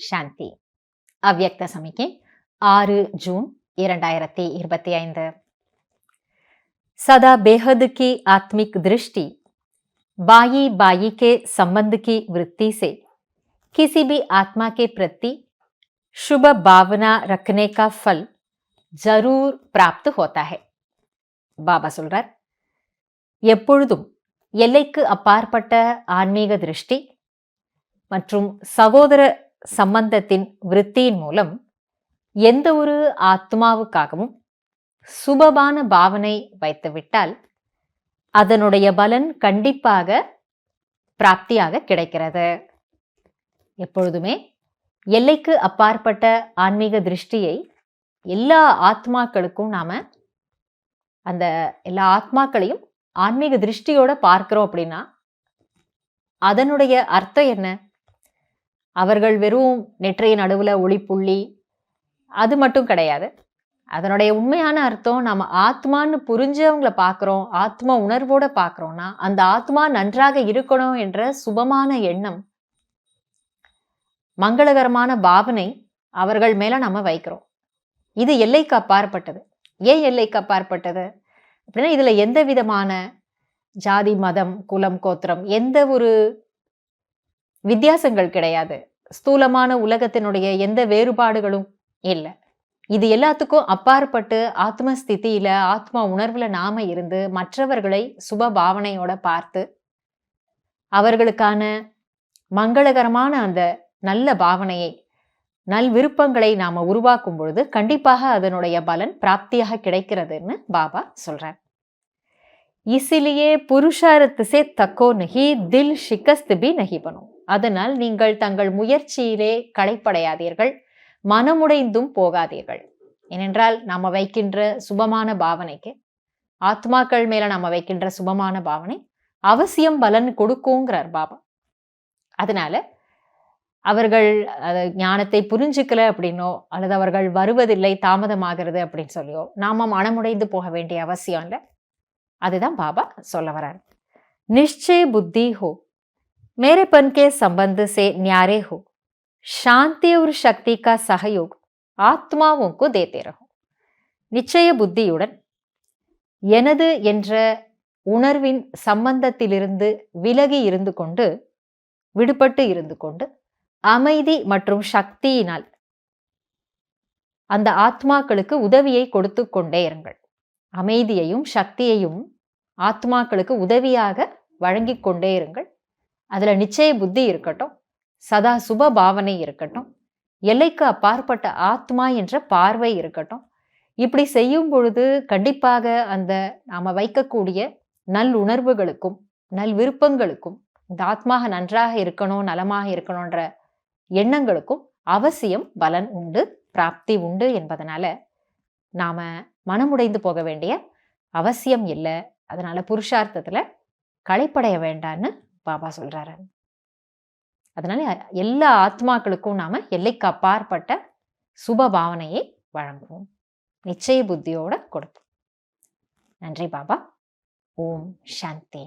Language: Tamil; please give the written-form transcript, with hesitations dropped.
சாந்தி. அவ்யக்த சமிக்கை 6 जून 2025. सदा बेहद की आत्मिक दृष्टि, बाई बाई के संबंध की वृत्ति से किसी भी आत्मा के प्रति शुभ भावना रखने का फल जरूर प्राप्त होता है. பாபா சொல்றார், எப்பொழுதும் எல்லைக்கு அப்பாற்பட்ட ஆன்மீக திருஷ்டி மற்றும் சகோதர சம்பந்தத்தின் விருத்தியின் மூலம் எந்த ஒரு ஆத்மாவுக்காகவும் சுபமான பாவனை வைத்துவிட்டால் அதனுடைய பலன் கண்டிப்பாக பிராப்தியாக கிடைக்கிறது. எப்பொழுதுமே எல்லைக்கு அப்பாற்பட்ட ஆன்மீக திருஷ்டியை எல்லா ஆத்மாக்களுக்கும் நாம அந்த எல்லா ஆத்மாக்களையும் ஆன்மீக திருஷ்டியோட பார்க்கிறோம் அப்படின்னா அதனுடைய அர்த்தம் என்ன? அவர்கள் வெறும் நெற்றிய நடுவுல ஒளிப்புள்ளி அது மட்டும் கிடையாது. அதனுடைய உண்மையான அர்த்தம், நம்ம ஆத்மான்னு புரிஞ்சவங்களை பார்க்கிறோம், ஆத்மா உணர்வோட பார்க்கிறோம்னா அந்த ஆத்மா நன்றாக இருக்கணும் என்ற சுபமான எண்ணம், மங்களகரமான பாவனை அவர்கள் மேல நம்ம வைக்கிறோம். இது எல்லைக்கு அப்பாற்பட்டது. ஏன் எல்லைக்கு அப்பாற்பட்டது அப்படின்னா, இதுல எந்த விதமான ஜாதி, மதம், குலம், கோத்திரம் எந்த ஒரு வித்தியாசங்கள் கிடையாது. ஸ்தூலமான உலகத்தினுடைய எந்த வேறுபாடுகளும் இல்லை. இது எல்லாத்துக்கும் அப்பாற்பட்டு ஆத்ம ஸ்திதியில, ஆத்மா உணர்வுல நாம இருந்து மற்றவர்களை சுப பாவனையோட பார்த்து அவர்களுக்கான மங்களகரமான அந்த நல்ல பாவனையை, நல் விருப்பங்களை நாம உருவாக்கும் பொழுது கண்டிப்பாக அதனுடைய பலன் பிராப்தியாக கிடைக்கிறதுன்னு பாபா சொல்றார். இசிலியே புருஷார்த் சே தக்கோ நஹி தில் ஷிகஸ்த் பி நஹி பனோ. அதனால் நீங்கள் தங்கள் முயற்சியிலே களைப்படையாதீர்கள், மனமுடைந்தும் போகாதீர்கள். ஏனென்றால் நாம வைக்கின்ற சுபமான பாவனைக்கு, ஆத்மாக்கள் மேல நாம வைக்கின்ற சுபமான பாவனை அவசியம் பலன் கொடுக்குங்கிறார் பாபா. அதனால அவர்கள் ஞானத்தை புரிஞ்சுக்கல அப்படின்னோ அல்லது அவர்கள் வருவதில்லை, தாமதமாகிறது அப்படின்னு சொல்லியோ நாம மனமுடைந்து போக வேண்டிய அவசியம் இல்லை. அதுதான் பாபா சொல்ல வர்றார். நிச்சய புத்தி ஹோ, मेरेपन के संबंध से न्यारे हो, शांति और शक्ति का सहयोग ஆத்மாவும் को देते रहो. நிச்சய புத்தியுடன் எனது என்ற உணர்வின் சம்பந்தத்திலிருந்து விலகி இருந்து கொண்டு, விடுபட்டு இருந்து கொண்டு, அமைதி மற்றும் சக்தியினால் அந்த ஆத்மாக்களுக்கு உதவியை கொடுத்து கொண்டே இருங்கள். அமைதியையும் சக்தியையும் ஆத்மாக்களுக்கு உதவியாக வழங்கி கொண்டே இருங்கள். அதுல நிச்சய புத்தி இருக்கட்டும், சதா சுப பாவனை இருக்கட்டும், எல்லைக்கு அப்பாற்பட்ட ஆத்மா என்ற பார்வை இருக்கட்டும். இப்படி செய்யும் பொழுது கண்டிப்பாக அந்த நாம வைக்கக்கூடிய நல் உணர்வுகளுக்கும் நல் விருப்பங்களுக்கும், இந்த ஆத்மாக நன்றாக இருக்கணும், நலமாக இருக்கணும்ன்ற எண்ணங்களுக்கும் அவசியம் பலன் உண்டு, பிராப்தி உண்டு என்பதனால நாம மனமுடைந்து போக வேண்டிய அவசியம் இல்லை. அதனால புருஷார்த்தத்துல களைப்படைய வேண்டான்னு பாபா சொல்றாரு. அதனால எல்லா ஆத்மாக்களுக்கும் நாம எல்லைக்கு அப்பாற்பட்ட சுப பாவனையை வழங்குவோம், நிச்சய புத்தியோட கொடுப்போம். நன்றி பாபா. ஓம் சாந்தி.